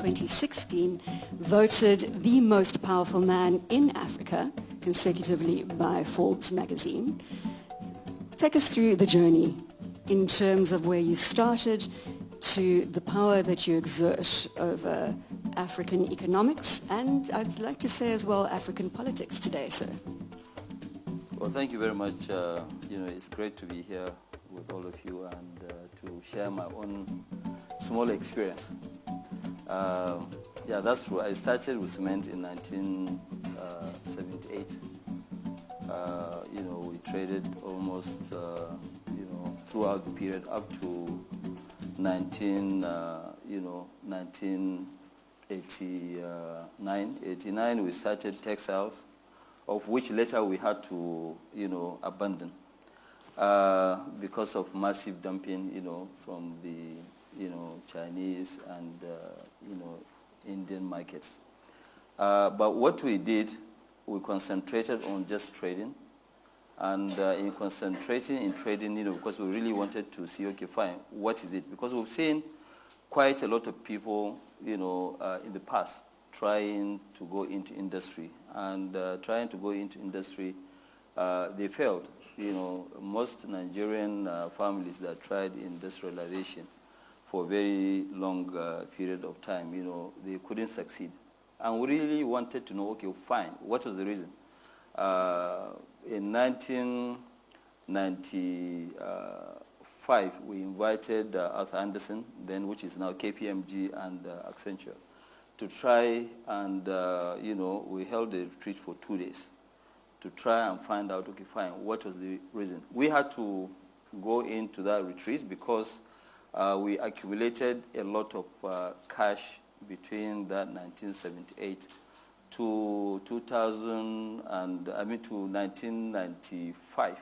2016 voted the most powerful man in Africa, consecutively by Forbes magazine. Take us through the journey in terms of where you started to the power that you exert over African economics and, I'd like to say as well, African politics today, sir. Well, thank you very much. It's great to be here with all of you and to share my own small experience. Yeah, that's true. I started with cement in 1978. We traded almost, throughout the period up to 1989. 89, we started textiles, of which later we had to, abandon because of massive dumping, from the, Chinese and, Indian markets. But what we did, we concentrated on just trading. And in concentrating in trading, because we really wanted to see, okay, fine, what is it? Because we've seen quite a lot of people, in the past trying to go into industry. And trying to go into industry, they failed. Most Nigerian families that tried industrialization for a very long period of time, they couldn't succeed. And we really wanted to know, okay, fine, what was the reason? In 1995, we invited Arthur Andersen, then which is now KPMG and Accenture, to try and, we held a retreat for 2 days to try and find out, okay, fine, what was the reason? We had to go into that retreat because we accumulated a lot of cash between that 1978 to 2000 and to 1995.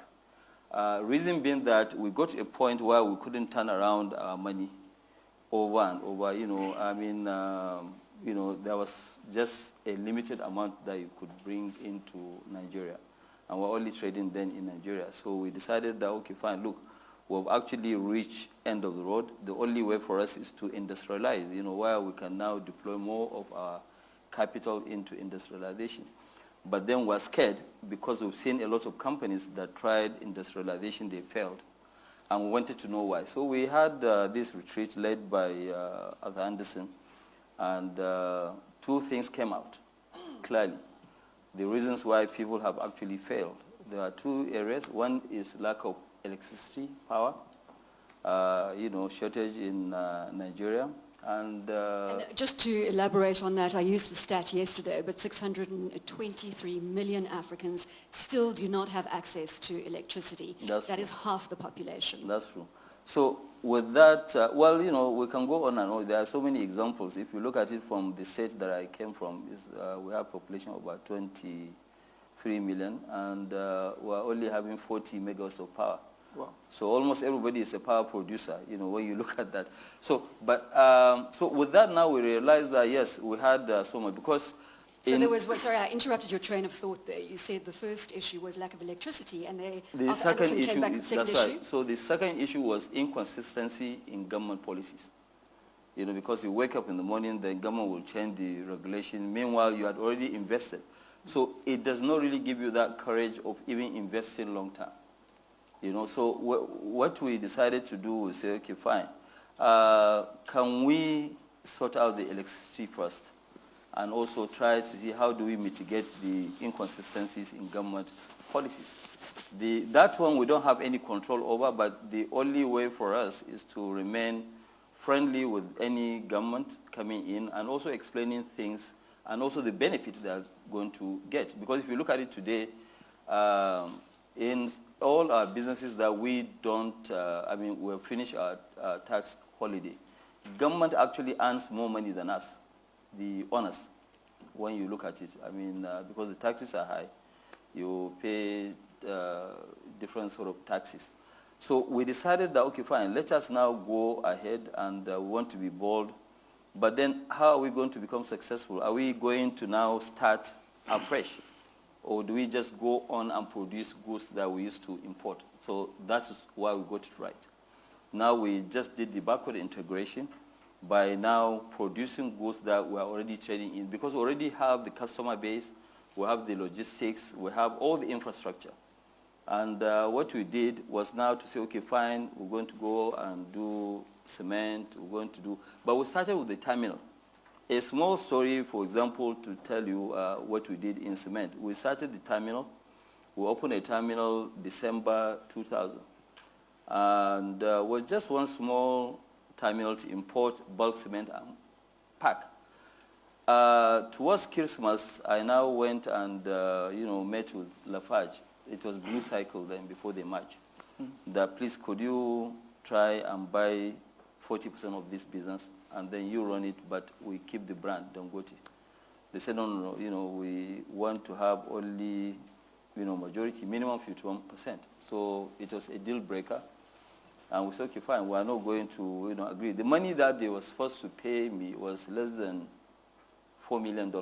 Reason being that we got to a point where we couldn't turn around our money over and over. There was just a limited amount that you could bring into Nigeria, and we're only trading then in Nigeria. So we decided that, okay, fine, look, we've actually reached end of the road. The only way for us is to industrialize, where we can now deploy more of our capital into industrialization. But then we're scared because we've seen a lot of companies that tried industrialization, they failed. And we wanted to know why. So we had this retreat led by Arthur Andersen, and two things came out clearly. The reasons why people have actually failed. There are two areas. One is lack of electricity power, shortage in Nigeria. And just to elaborate on that, I used the stat yesterday, but 623 million Africans still do not have access to electricity. That is half the population. That's true. So with that, we can go on and on. There are so many examples. If you look at it from the state that I came from, we have a population of about 23 million, and we're only having 40 megawatts of power. Wow. So almost everybody is a power producer, when you look at that. So with that now we realize that, yes, we had so much, because... sorry, I interrupted your train of thought there. You said the first issue was lack of electricity, and the second issue, that's right. So the second issue was inconsistency in government policies. Because you wake up in the morning, the government will change the regulation. Meanwhile, you had already invested. So it does not really give you that courage of even investing long term. So what we decided to do was say, okay, fine, can we sort out the electricity first, and also try to see how do we mitigate the inconsistencies in government policies. That one we don't have any control over, but the only way for us is to remain friendly with any government coming in, and also explaining things and also the benefit they are going to get. Because if you look at it today, in all our businesses that we don't, we've finished our tax holiday, government actually earns more money than us, the owners, when you look at it. Because the taxes are high, you pay different sort of taxes. So we decided that, okay, fine, let us now go ahead, and we want to be bold. But then how are we going to become successful? Are we going to now start afresh? Or do we just go on and produce goods that we used to import? So that's why we got it right. Now we just did the backward integration. by now producing goods that we are already trading in, because we already have the customer base, we have the logistics, we have all the infrastructure. And what we did was now to say, okay, fine, we're going to go and do cement, we're going to do, but we started with the terminal. A small story, for example, to tell you what we did in cement. We started the terminal. We opened a terminal December 2000. And was just one small terminal to import bulk cement and pack. Towards Christmas, I now went and met with Lafarge. It was Blue Cycle then, before they merged. That please, could you try and buy 40% of this business, and then you run it, but we keep the brand Dangote. They said, no, we want to have only, majority, minimum 51%. So it was a deal breaker. And we said, okay, fine, we are not going to agree. The money that they were supposed to pay me was less than $4 million.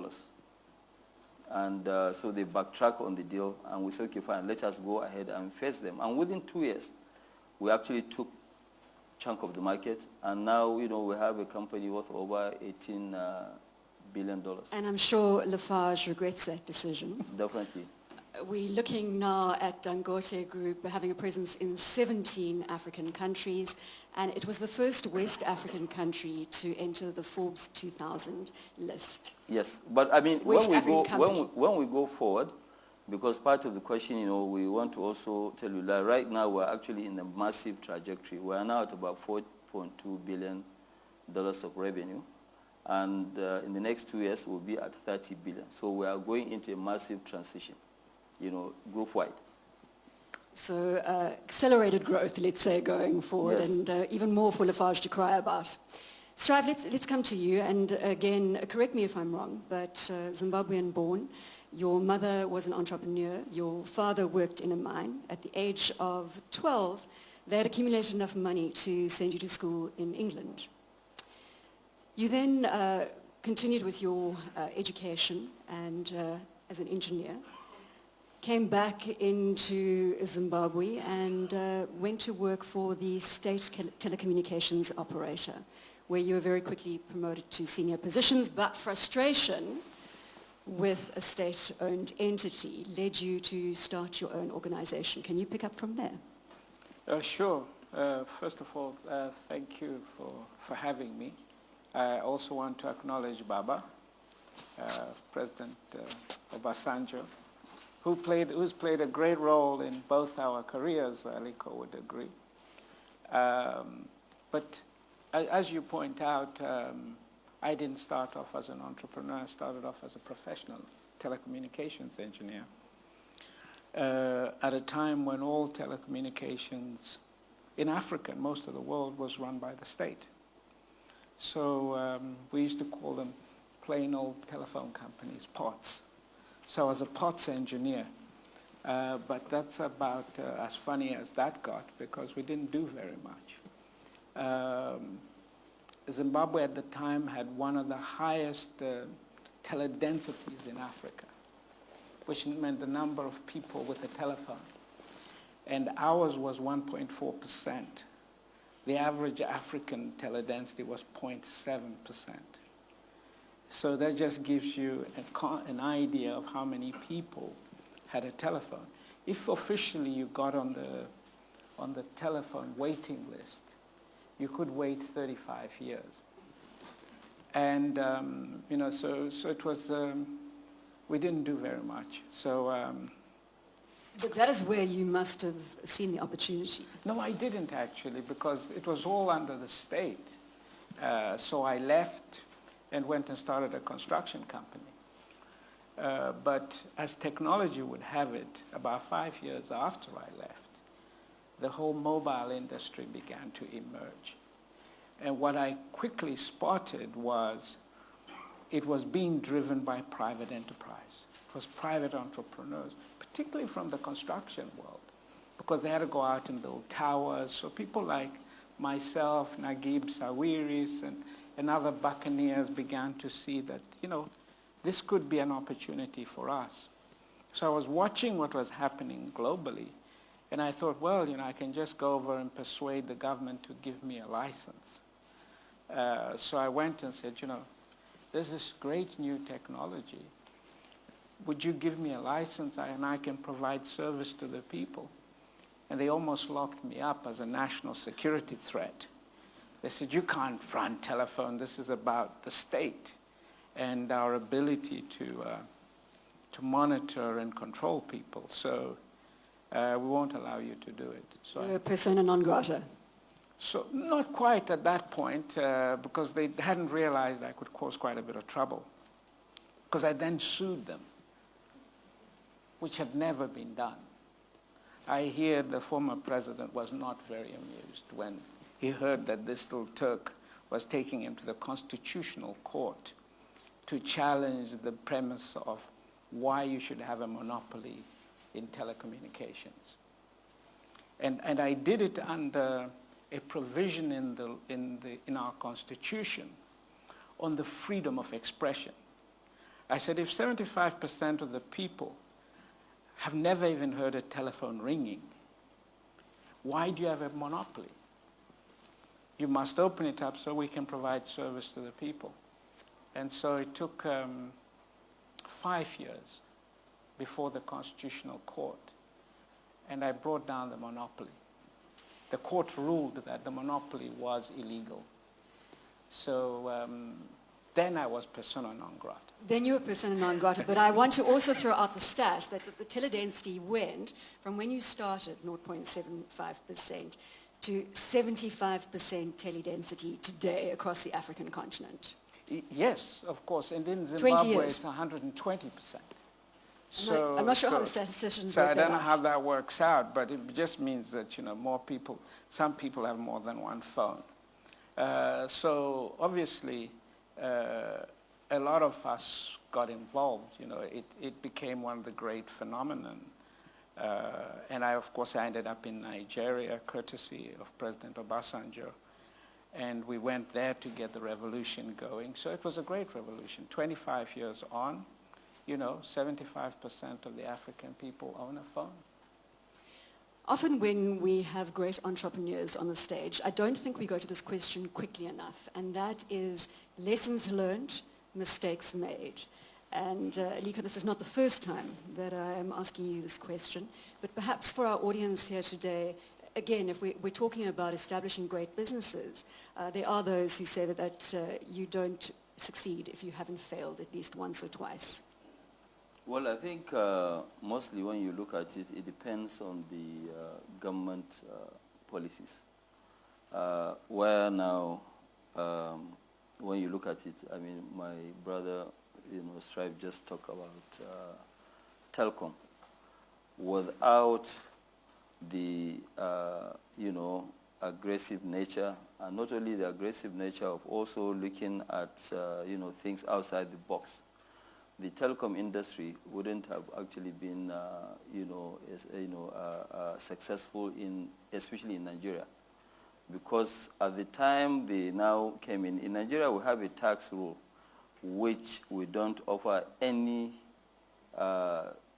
And so they backtracked on the deal, and we said, okay, fine, let us go ahead and face them. And within 2 years, we actually took chunk of the market, and now, we have a company worth over $18 billion. And I'm sure Lafarge regrets that decision. Definitely. We're looking now at Dangote Group having a presence in 17 African countries, and it was the first West African country to enter the Forbes 2000 list. Yes, but I mean, when we go forward, because part of the question, we want to also tell you that right now we're actually in a massive trajectory. We are now at about $4.2 billion of revenue, and in the next 2 years we'll be at $30 billion. So we are going into a massive transition, group-wide. So accelerated growth, let's say, going forward, yes. And even more for Lafarge to cry about. Strive, let's come to you, and again, correct me if I'm wrong, but Zimbabwean born, your mother was an entrepreneur, your father worked in a mine. At the age of 12, they had accumulated enough money to send you to school in England. You then continued with your education and as an engineer, came back into Zimbabwe and went to work for the state telecommunications operator, where you were very quickly promoted to senior positions, but frustration with a state-owned entity led you to start your own organization. Can you pick up from there? Sure. First of all, thank you for having me. I also want to acknowledge Baba, President Obasanjo, who's played a great role in both our careers, Aliko would agree. But as you point out, I didn't start off as an entrepreneur. I started off as a professional telecommunications engineer at a time when all telecommunications in Africa and most of the world was run by the state. So we used to call them plain old telephone companies, POTS. So I was a POTS engineer. But that's about as funny as that got, because we didn't do very much. Zimbabwe at the time had one of the highest teledensities in Africa, which meant the number of people with a telephone. And ours was 1.4%. The average African teledensity was 0.7%. So that just gives you an idea of how many people had a telephone. If officially you got on the telephone waiting list, you could wait 35 years. And, so it was, we didn't do very much. So. But that is where you must have seen the opportunity. No, I didn't actually, because it was all under the state. So I left and went and started a construction company. But as technology would have it, about 5 years after I left, the whole mobile industry began to emerge. And what I quickly spotted was it was being driven by private enterprise. It was private entrepreneurs, particularly from the construction world, because they had to go out and build towers. So people like myself, Naguib Sawiris, and other buccaneers began to see that, this could be an opportunity for us. So I was watching what was happening globally, and I thought, well, I can just go over and persuade the government to give me a license. So I went and said, there's this great new technology. Would you give me a license and I can provide service to the people? And they almost locked me up as a national security threat. They said, you can't run telephone. This is about the state and our ability to monitor and control people. So we won't allow you to do it. So You're persona non grata. So not quite at that point, because they hadn't realized I could cause quite a bit of trouble. Because I then sued them, which had never been done. I hear the former president was not very amused when he heard that this little Turk was taking him to the Constitutional Court to challenge the premise of why you should have a monopoly in telecommunications. And I did it under a provision in our Constitution on the freedom of expression. I said, if 75% of the people have never even heard a telephone ringing, why do you have a monopoly? You must open it up so we can provide service to the people. And so it took 5 years before the Constitutional Court, and I brought down the monopoly. The court ruled that the monopoly was illegal. So then I was persona non grata. Then you were persona non grata, but I want to also throw out the stat that the teledensity went from when you started 0.75% to 75% teledensity today across the African continent. Yes, of course, and in Zimbabwe it's 120%. So, I'm not sure how the statisticians So work I that don't know out. how that works out, but it just means that more people, some people have more than one phone. So obviously, a lot of us got involved. It became one of the great phenomenon. And of course, I ended up in Nigeria, courtesy of President Obasanjo. And we went there to get the revolution going. So it was a great revolution. 25 years on, 75% of the African people own a phone. Often when we have great entrepreneurs on the stage, I don't think we go to this question quickly enough, and that is lessons learned, mistakes made. And Aliko, this is not the first time that I am asking you this question, but perhaps for our audience here today, again, if we're talking about establishing great businesses, there are those who say that you don't succeed if you haven't failed at least once or twice. Well, I think mostly when you look at it, it depends on the government policies. Where now, when you look at it, I mean, my brother, Strive just talked about telecom. Without the, aggressive nature, and not only the aggressive nature of also looking at, things outside the box, the telecom industry wouldn't have actually been, successful especially in Nigeria, because at the time they now came in Nigeria we have a tax rule which we don't offer any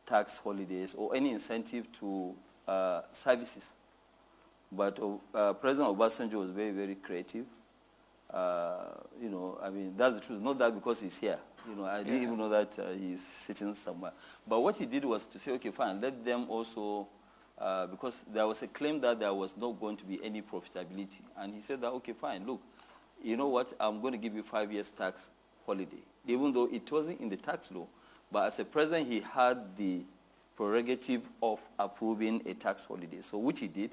tax holidays or any incentive to services. But President Obasanjo was very, very creative. I mean, that's the truth. Not that because he's here. I didn't even know that he's sitting somewhere. But what he did was to say, okay, fine, let them also, because there was a claim that there was not going to be any profitability. And he said that, okay, fine, look, you know what, I'm going to give you 5 years tax holiday, even though it wasn't in the tax law. But as a president, he had the prerogative of approving a tax holiday, so which he did.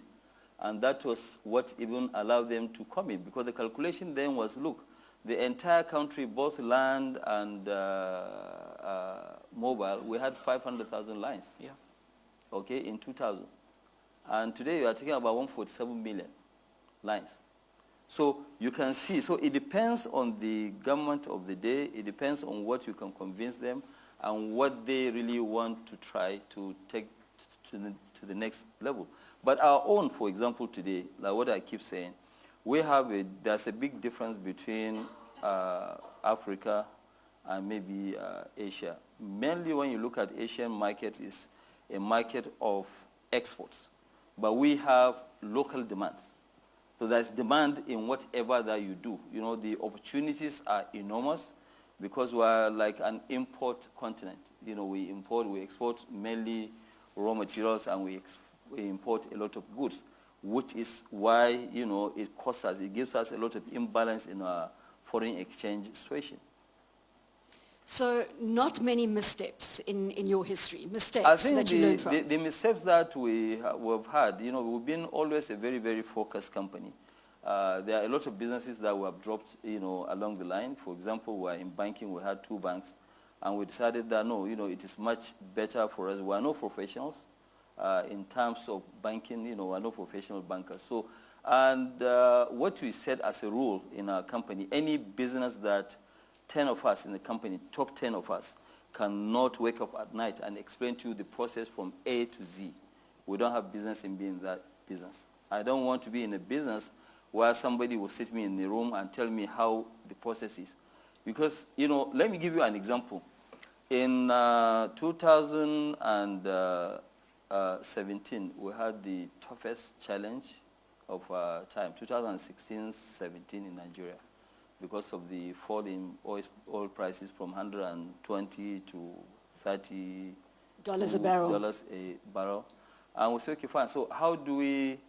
And that was what even allowed them to come in, because the calculation then was, look, the entire country, both land and mobile, we had 500,000 lines. Yeah. Okay, in 2000. And today you are talking about 147 million lines. So you can see, so it depends on the government of the day, it depends on what you can convince them and what they really want to try to take to the next level. But our own, for example, today, like what I keep saying, there's a big difference between Africa and maybe Asia. Mainly when you look at Asian market, is a market of exports. But we have local demands. So there's demand in whatever that you do. You know, the opportunities are enormous because we're like an import continent. You know, we export mainly raw materials, and we import a lot of goods, which is why, you know, it costs us, it gives us a lot of imbalance in our foreign exchange situation. So not many missteps in your history, mistakes I think that you learned from. the missteps that we've had, you know, we've been always a very, very focused company. There are a lot of businesses that we have dropped, you know, along the line. For example, we're in banking, we had 2 banks, and we decided that, no, you know, it is much better for us. We are no professionals in terms of banking, you know, we are no professional bankers. So, and what we set as a rule in our company, any business that 10 of us in the company, top 10 of us, cannot wake up at night and explain to you the process from A to Z. We don't have business in being that business. I don't want to be in a business where somebody will sit me in the room and tell me how the process is. Because, you know, let me give you an example. In 2017, we had the toughest challenge of our time, 2016-17 in Nigeria, because of the fall in oil prices from 120 to $30 a barrel. A barrel. And we said, okay, fine. So how do we,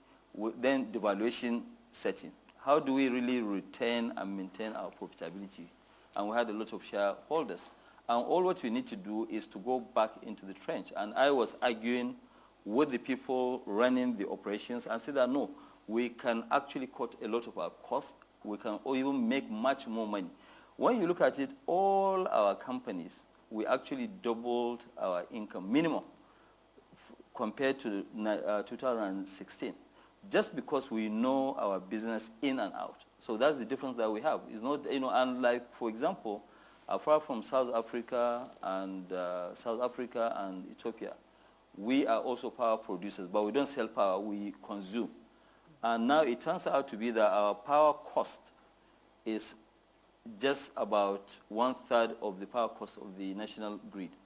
then devaluation setting, how do we really retain and maintain our profitability? And we had a lot of shareholders. And all what we need to do is to go back into the trench. And I was arguing with the people running the operations and said that, no, we can actually cut a lot of our costs. We can even make much more money. When you look at it, all our companies, we actually doubled our income, minimum, compared to 2016, just because we know our business in and out. So that's the difference that we have. It's not, you know, and like, for example, apart from South Africa and Ethiopia, we are also power producers, but we don't sell power, we consume. And now it turns out to be that our power cost is just about 1/3 of the power cost of the national grid.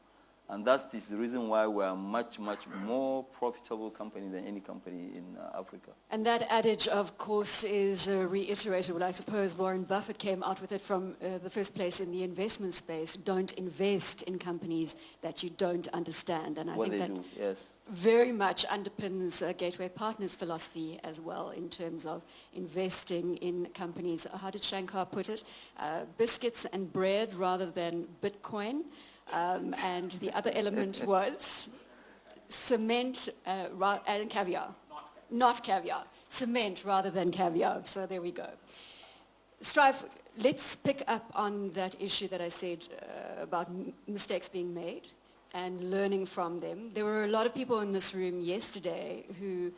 And that is the reason why we are much, much more profitable company than any company in Africa. And that adage, of course, is reiterated. Well, I suppose Warren Buffett came out with it from the first place in the investment space. Don't invest in companies that you don't understand. And I think that yes, very much underpins Gateway Partners' philosophy as well in terms of investing in companies. How did Shankar put it? Biscuits and bread rather than Bitcoin. And the other element was cement and caviar. Not caviar. Cement rather than caviar. So there we go. Strive, let's pick up on that issue that I said about mistakes being made and learning from them. There were a lot of people in this room yesterday who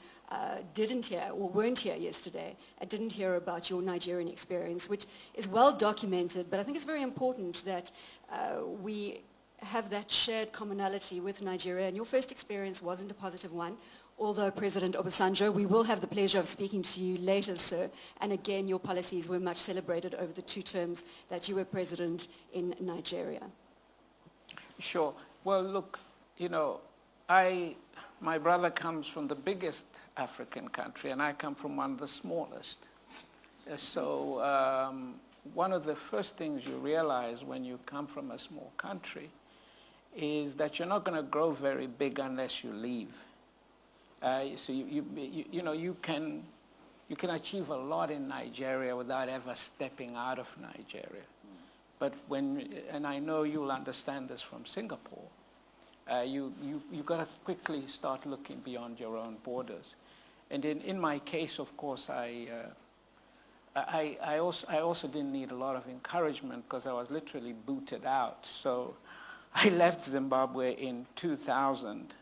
didn't hear or weren't here yesterday and didn't hear about your Nigerian experience, which is well documented, but I think it's very important that we have that shared commonality with Nigeria. And your first experience wasn't a positive one, although President Obasanjo, we will have the pleasure of speaking to you later, sir. And again, your policies were much celebrated over the 2 terms that you were president in Nigeria. Sure. Well, look, you know, my brother comes from the biggest African country, and I come from one of the smallest. So one of the first things you realize when you come from a small country is that you're not going to grow very big unless you leave. So you know, you can achieve a lot in Nigeria without ever stepping out of Nigeria. But and I know you'll understand this from Singapore, you got to quickly start looking beyond your own borders. And in my case, of course, I also didn't need a lot of encouragement because I was literally booted out. So I left Zimbabwe in 2000,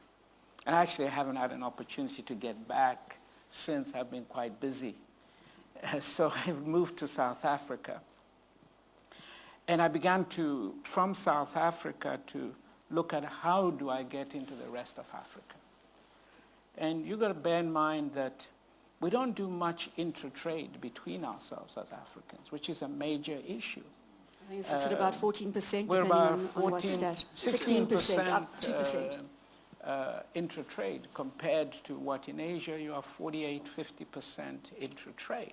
and actually I haven't had an opportunity to get back since. I've been quite busy. So I moved to South Africa. And I began to, from South Africa, to look at how do I get into the rest of Africa. And you've got to bear in mind that we don't do much intra-trade between ourselves as Africans, which is a major issue. I think it's at about 14%, we're depending about on what stat. 16%, up 2%. Intra-trade compared to what in Asia you are 48-50% intra-trade.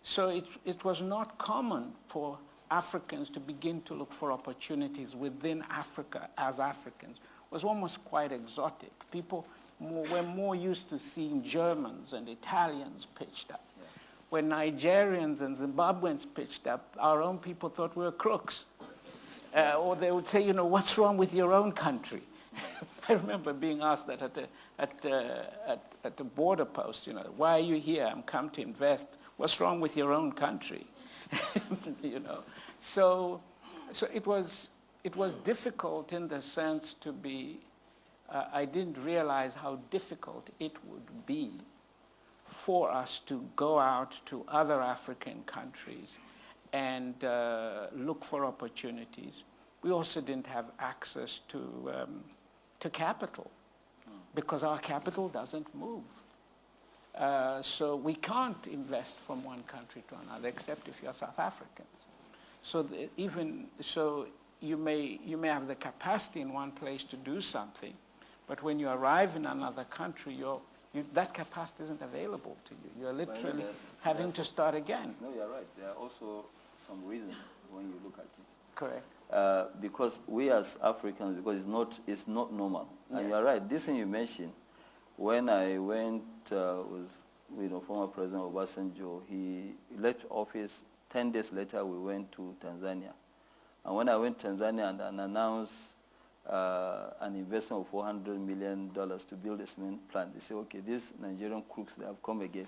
So it was not common for Africans to begin to look for opportunities within Africa as Africans. It was almost quite exotic. People were more used to seeing Germans and Italians pitched up. Yeah. When Nigerians and Zimbabweans pitched up, our own people thought we were crooks. Or they would say, what's wrong with your own country? I remember being asked that at the border post, why are you here? I'm come to invest. What's wrong with your own country? So it was difficult in the sense to be, I didn't realize how difficult it would be for us to go out to other African countries and look for opportunities. We also didn't have access to capital because our capital doesn't move. So we can't invest from one country to another except if you're South Africans. So you may have the capacity in one place to do something, but when you arrive in another country, that capacity isn't available to you. You're literally having to start again. No, you're right. There are also some reasons when you look at it. Correct. Because we as Africans, because it's not normal. Yes. And you're right. This thing you mentioned, when I went with former President Obasanjo, he left office. 10 days later, we went to Tanzania. And when I went to Tanzania and announced an investment of $400 million to build a cement plant, they say, okay, these Nigerian crooks, they have come again.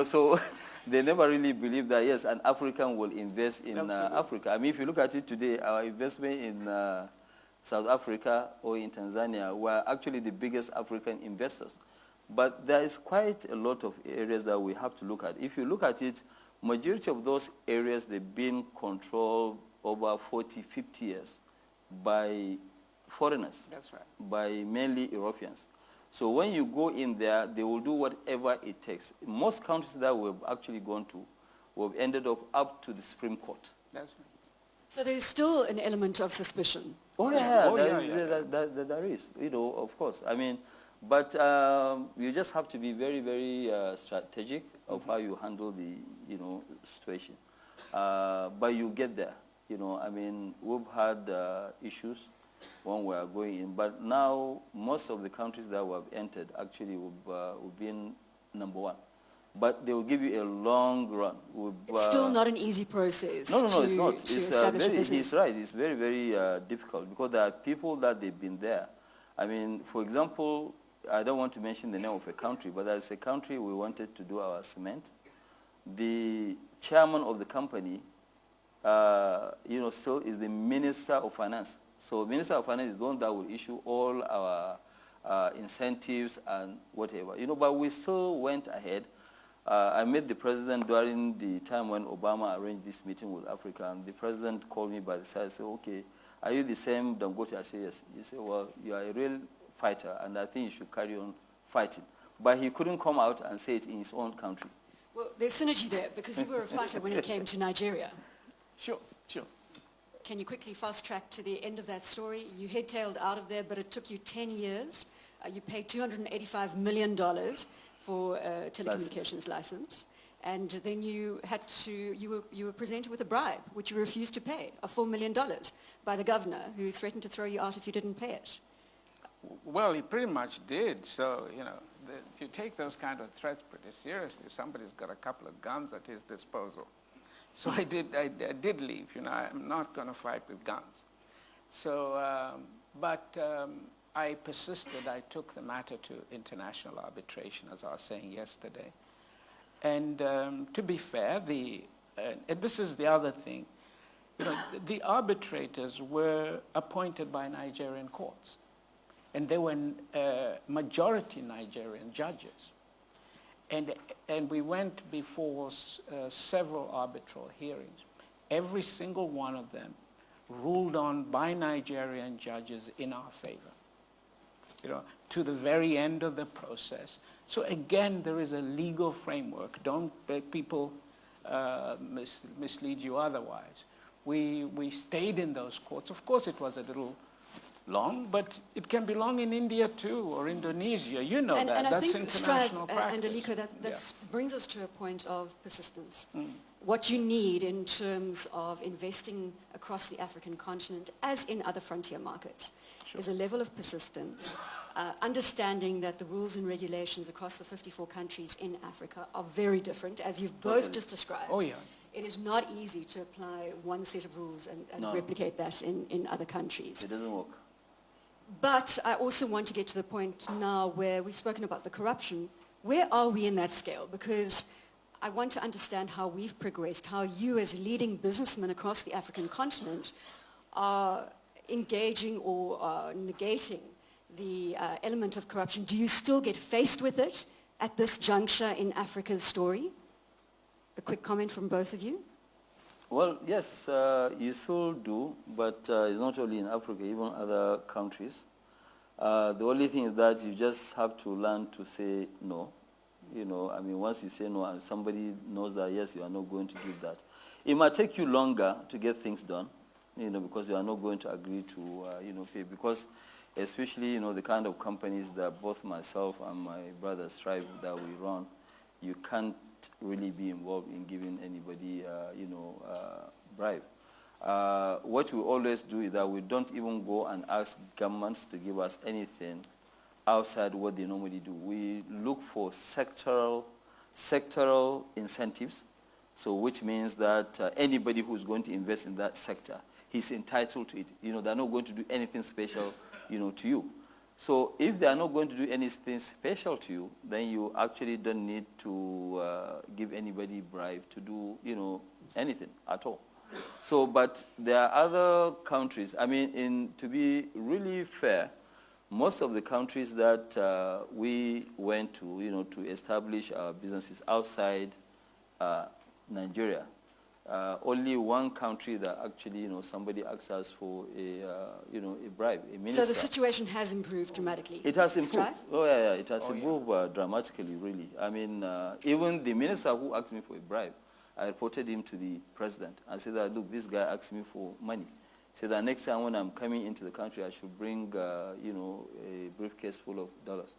So they never really believed that, yes, an African will invest in Africa. I mean, if you look at it today, our investment in South Africa or in Tanzania were actually the biggest African investors. But there is quite a lot of areas that we have to look at. If you look at it, majority of those areas, they've been controlled over 40, 50 years by foreigners. That's right. By mainly Europeans. So when you go in there, they will do whatever it takes. Most countries that we've actually gone to, we've ended up to the Supreme Court. That's right. So there's still an element of suspicion. Oh yeah, there is, of course. I mean, but you just have to be very, very strategic of how you handle the, situation. But you get there. I mean, we've had issues when we are going in, but now most of the countries that we have entered actually will be in number one. But they will give you a long run. It's still not an easy process. No, it's not. He's right. It's very, very difficult because there are people that they've been there. I mean, for example, I don't want to mention the name of a country, but there's a country we wanted to do our cement. The chairman of the company, still is the Minister of Finance. So Minister of Finance is the one that will issue all our incentives and whatever. But we still went ahead. I met the president during the time when Obama arranged this meeting with Africa, and the president called me by the side and said, okay, are you the same Dangote? I said, yes. He said, well, you are a real fighter, and I think you should carry on fighting. But he couldn't come out and say it in his own country. Well, there's synergy there, because you were a fighter when it came to Nigeria. Sure. Can you quickly fast track to the end of that story? You head-tailed out of there, but it took you 10 years. You paid $285 million for a telecommunications license. And then you were presented with a bribe, which you refused to pay, of $4 million by the governor, who threatened to throw you out if you didn't pay it. Well, he pretty much did. So, you take those kind of threats pretty seriously. Somebody's got a couple of guns at his disposal. So I did leave. I'm not going to fight with guns. So, I persisted. I took the matter to international arbitration, as I was saying yesterday. And to be fair, and this is the other thing, the arbitrators were appointed by Nigerian courts. And they were majority Nigerian judges. And we went before several arbitral hearings. Every single one of them ruled on by Nigerian judges in our favor, to the very end of the process. So again, there is a legal framework. Don't let people mislead you otherwise. We stayed in those courts. Of course, it was a little long, but it can be long in India too, or Indonesia. You know that. And I That's think international Strive practice. and Aliko, that brings us to a point of persistence. What you need in terms of investing across the African continent, as in other frontier markets, is a level of persistence, understanding that the rules and regulations across the 54 countries in Africa are very different, as you've both just described. Oh, yeah. It is not easy to apply one set of rules and replicate that in other countries. It doesn't work. But I also want to get to the point now where we've spoken about the corruption. Where are we in that scale? Because I want to understand how we've progressed, how you as leading businessmen across the African continent are engaging or negating the element of corruption. Do you still get faced with it at this juncture in Africa's story? A quick comment from both of you. Well, yes, you still do, but it's not only in Africa, even other countries. The only thing is that you just have to learn to say no. You know, I mean, once you say no and somebody knows that, yes, you are not going to do that. It might take you longer to get things done, you know, because you are not going to agree to, pay. Because especially, you know, the kind of companies that both myself and my brother Strive that we run, you can't really be involved in giving anybody, bribe. What we always do is that we don't even go and ask governments to give us anything outside what they normally do. We look for sectoral incentives, so which means that anybody who's going to invest in that sector, he's entitled to it. You know, they're not going to do anything special, to you. So if they are not going to do anything special to you, then you actually don't need to give anybody bribe to do, anything at all. So, but there are other countries. I mean, to be really fair, most of the countries that we went to, to establish our businesses outside Nigeria, only one country that actually, somebody asked us for a bribe, a minister. So the situation has improved dramatically. It has improved. Strive? Oh, yeah, it has improved dramatically, really. I mean, even the minister who asked me for a bribe, I reported him to the president. I said that, look, this guy asked me for money. He said that next time when I'm coming into the country, I should bring, a briefcase full of dollars.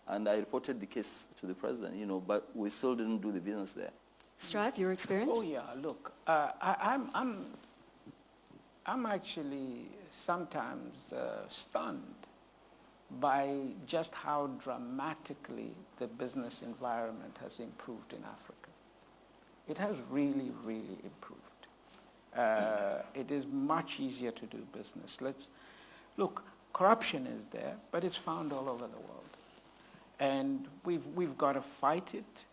And I reported the case to the president, but we still didn't do the business there. Strive, your experience? Oh yeah, look, I'm actually sometimes stunned by just how dramatically the business environment has improved in Africa. It has really, really improved. It is much easier to do business. Look, corruption is there, but it's found all over the world, and we've got to fight it.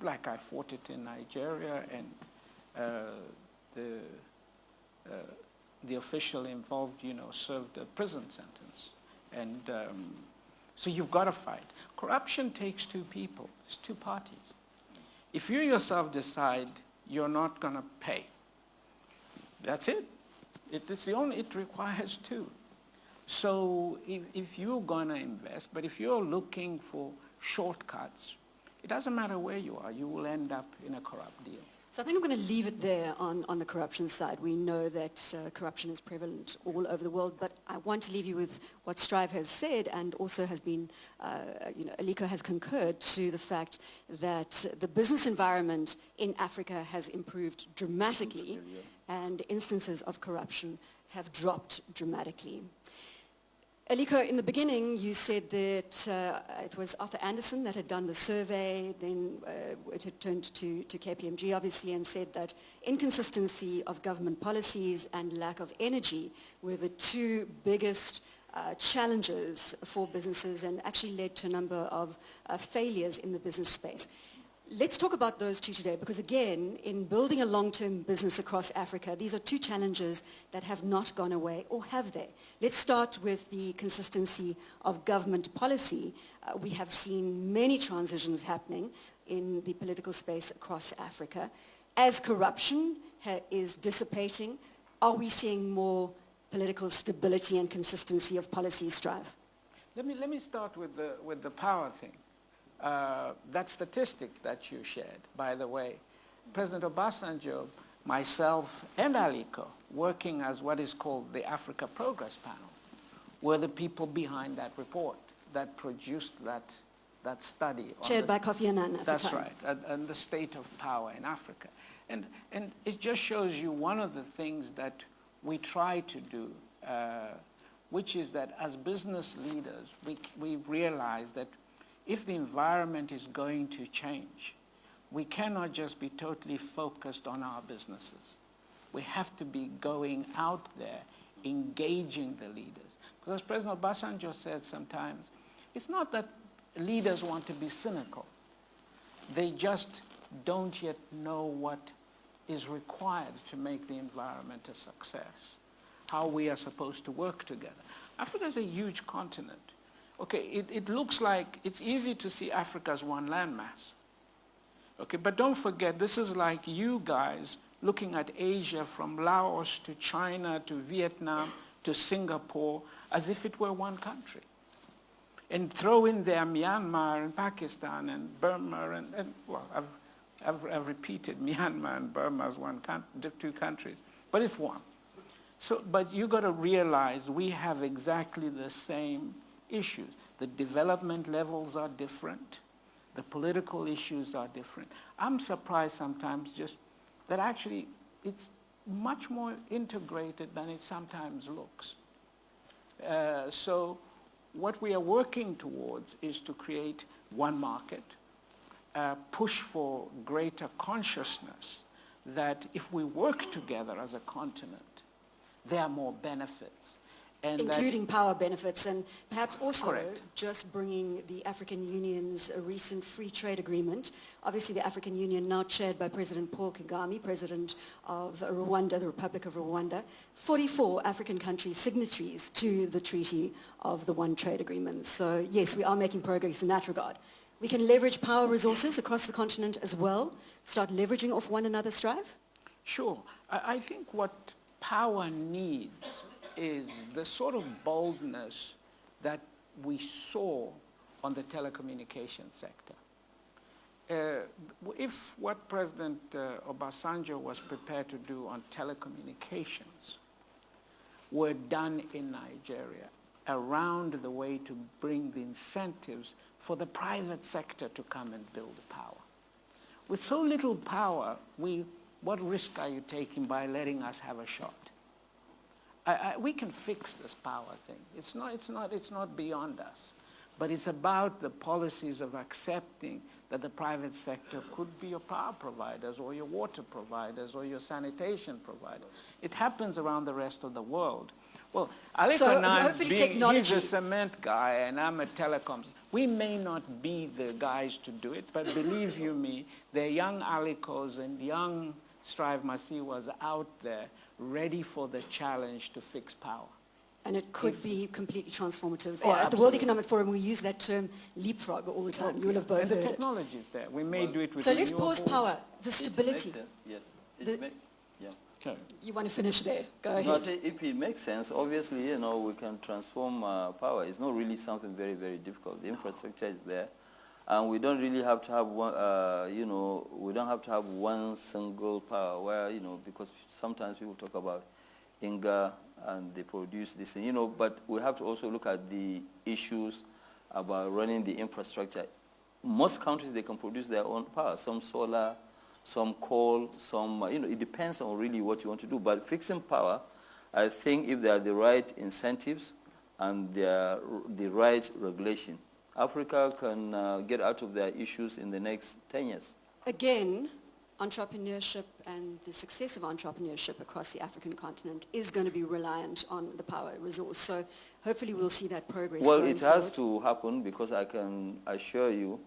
Like I fought it in Nigeria, and the official involved, served a prison sentence. And so you've got to fight. Corruption takes two people. It's two parties. If you yourself decide you're not going to pay, that's it. It requires two. So if you're going to invest, but if you're looking for shortcuts, it doesn't matter where you are, you will end up in a corrupt deal. So I think I'm going to leave it there on the corruption side. We know that corruption is prevalent all over the world, but I want to leave you with what Strive has said, and also has been, Aliko has concurred to the fact that the business environment in Africa has improved dramatically, and instances of corruption have dropped dramatically. Aliko, in the beginning, you said that it was Arthur Anderson that had done the survey, then it had turned to KPMG, obviously, and said that inconsistency of government policies and lack of energy were the two biggest challenges for businesses, and actually led to a number of failures in the business space. Let's talk about those two today, because again, in building a long-term business across Africa, these are two challenges that have not gone away, or have they? Let's start with the consistency of government policy. We have seen many transitions happening in the political space across Africa. As corruption is dissipating, are we seeing more political stability and consistency of policy, Strive? Let me start with the power thing. That statistic that you shared, by the way, President Obasanjo, myself, and Aliko, working as what is called the Africa Progress Panel, were the people behind that report that produced that study. Chaired by Kofi Annan at the time. That's right, and the state of power in Africa. And it just shows you one of the things that we try to do, which is that as business leaders, we realize that if the environment is going to change, we cannot just be totally focused on our businesses. We have to be going out there, engaging the leaders. Because as President Obasanjo said sometimes, it's not that leaders want to be cynical. They just don't yet know what is required to make the environment a success, how we are supposed to work together. Africa is a huge continent. Okay, it looks like it's easy to see Africa as one landmass. Okay, but don't forget, this is like you guys looking at Asia from Laos to China to Vietnam to Singapore as if it were one country. And throw in there Myanmar and Pakistan and Burma and well, I've repeated Myanmar and Burma as two countries, but it's one. So, but you got to realize we have exactly the same issues. The development levels are different. The political issues are different. I'm surprised sometimes just that actually it's much more integrated than it sometimes looks. So what we are working towards is to create one market, push for greater consciousness that if we work together as a continent, there are more benefits. And including power benefits, and perhaps also Correct. just bringing the African Union's recent free trade agreement. Obviously the African Union now chaired by President Paul Kagame, President of Rwanda, the Republic of Rwanda. 44 African countries signatories to the Treaty of the One Trade Agreement. So yes, we are making progress in that regard. We can leverage power resources across the continent as well, start leveraging off one another's strive? Sure. I think what power needs is the sort of boldness that we saw on the telecommunications sector. If what President Obasanjo was prepared to do on telecommunications were done in Nigeria, around the way to bring the incentives for the private sector to come and build power. With so little power, what risk are you taking by letting us have a shot? We can fix this power thing. It's not beyond us. But it's about the policies of accepting that the private sector could be your power providers or your water providers or your sanitation providers. It happens around the rest of the world. Well, Aliko Dangote, he's a cement guy and I'm a telecoms. We may not be the guys to do it, but believe you me, there are young Alikos and young Strive Masiyiwas out there ready for the challenge to fix power. And it could be completely transformative. Oh, At the World Economic Forum, we use that term leapfrog all the time. You will have both heard the it. technology is there. We may do it with So let's pause power, the stability. It makes sense. Yes. Okay. You want to finish there? Go ahead. No, I say if it makes sense, obviously, we can transform power. It's not really something very, very difficult. The infrastructure is there. And we don't really have to have one, we don't have to have one single power where, because sometimes people talk about Inga and they produce this, but we have to also look at the issues about running the infrastructure. Most countries, they can produce their own power, some solar, some coal, some, it depends on really what you want to do. But fixing power, I think if there are the right incentives and there are the right regulation, Africa can get out of their issues in the next 10 years. Again, entrepreneurship and the success of entrepreneurship across the African continent is going to be reliant on the power resource. So hopefully we'll see that progress. Well, it has to happen because I can assure you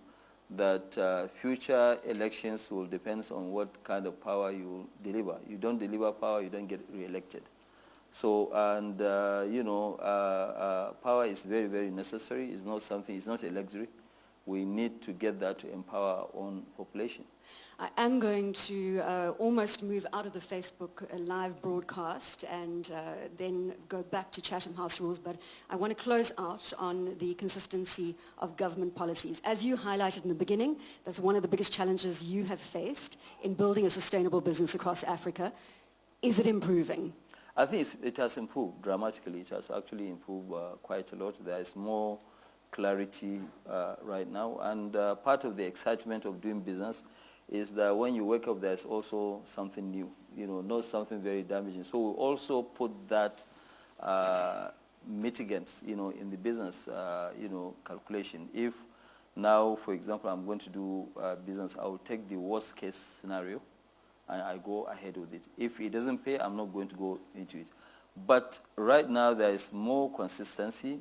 that future elections will depend on what kind of power you deliver. You don't deliver power, you don't get re-elected. So, and power is very, very necessary. It's not something, it's not a luxury. We need to get that to empower our own population. I am going to almost move out of the Facebook live broadcast and then go back to Chatham House rules, but I want to close out on the consistency of government policies. As you highlighted in the beginning, that's one of the biggest challenges you have faced in building a sustainable business across Africa. Is it improving? I think it has improved dramatically. It has actually improved quite a lot. There is more clarity right now, and part of the excitement of doing business is that when you wake up, there's also something new, not something very damaging. So we also put that mitigants, in the business, calculation. If now, for example, I'm going to do business, I will take the worst case scenario and I go ahead with it. If it doesn't pay, I'm not going to go into it. But right now there is more consistency.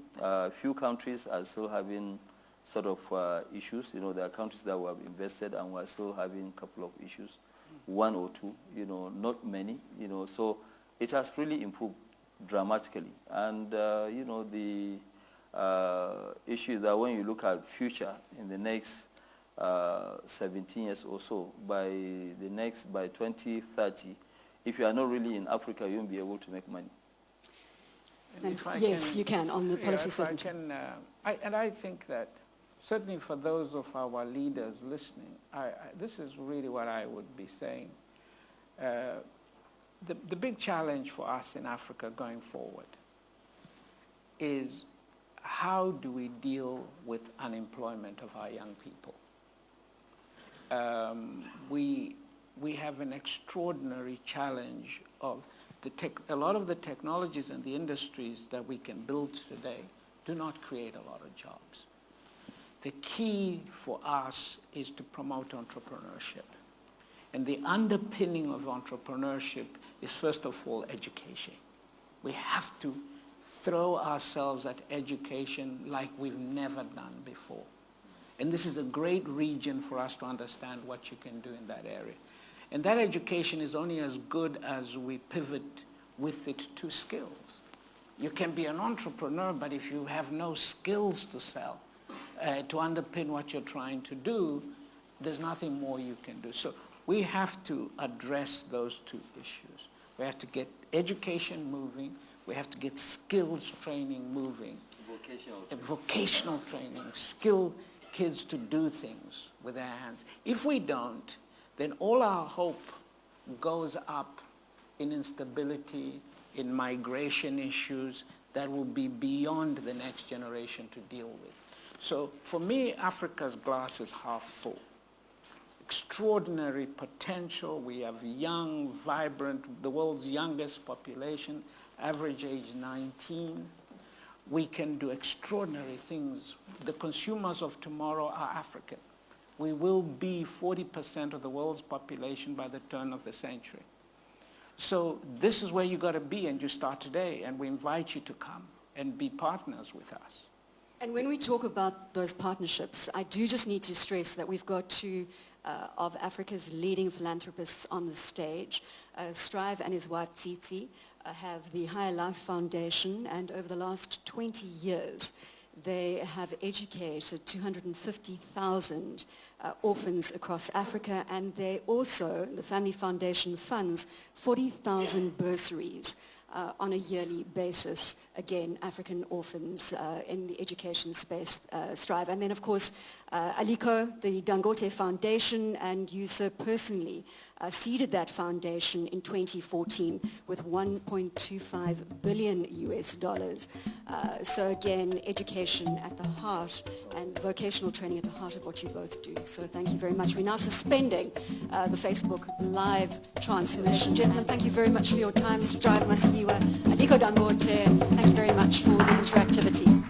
Few countries are still having sort of issues. There are countries that we have invested and we're still having a couple of issues, one or two, not many, so it has really improved dramatically. And, the issue that when you look at future in the next 17 years or so, by 2030, if you are not really in Africa, you won't be able to make money. Yes, you can, on the policy statement. And I think that certainly for those of our leaders listening, this is really what I would be saying. The big challenge for us in Africa going forward is how do we deal with unemployment of our young people? We have an extraordinary challenge of a lot of the technologies and the industries that we can build today do not create a lot of jobs. The key for us is to promote entrepreneurship. And the underpinning of entrepreneurship is, first of all, education. We have to throw ourselves at education like we've never done before. And this is a great region for us to understand what you can do in that area. And that education is only as good as we pivot with it to skills. You can be an entrepreneur, but if you have no skills to sell, to underpin what you're trying to do, there's nothing more you can do. So we have to address those two issues. We have to get education moving. We have to get skills training moving. Vocational training, skill kids to do things with their hands. If we don't, then all our hope goes up in instability, in migration issues that will be beyond the next generation to deal with. So for me, Africa's glass is half full. Extraordinary potential. We have young, vibrant, the world's youngest population, average age 19. We can do extraordinary things. The consumers of tomorrow are African. We will be 40% of the world's population by the turn of the century. So this is where you got to be, and you start today, and we invite you to come and be partners with us. And when we talk about those partnerships, I do just need to stress that we've got two of Africa's leading philanthropists on the stage. Strive and his wife Tsitsi have the Higher Life Foundation, and over the last 20 years, they have educated 250,000 orphans across Africa, and they also, the Family Foundation funds 40,000 bursaries on a yearly basis, again, African orphans in the education space strive. And then, of course, Aliko, the Dangote Foundation, and you, sir, personally seeded that foundation in 2014 with $1.25 billion US. So again, education at the heart and vocational training at the heart of what you both do. So thank you very much. We're now suspending the Facebook live transmission. Gentlemen, thank you very much for your time. Strive Masiyiwa Aliko Dangote, thank you very much for the interactivity.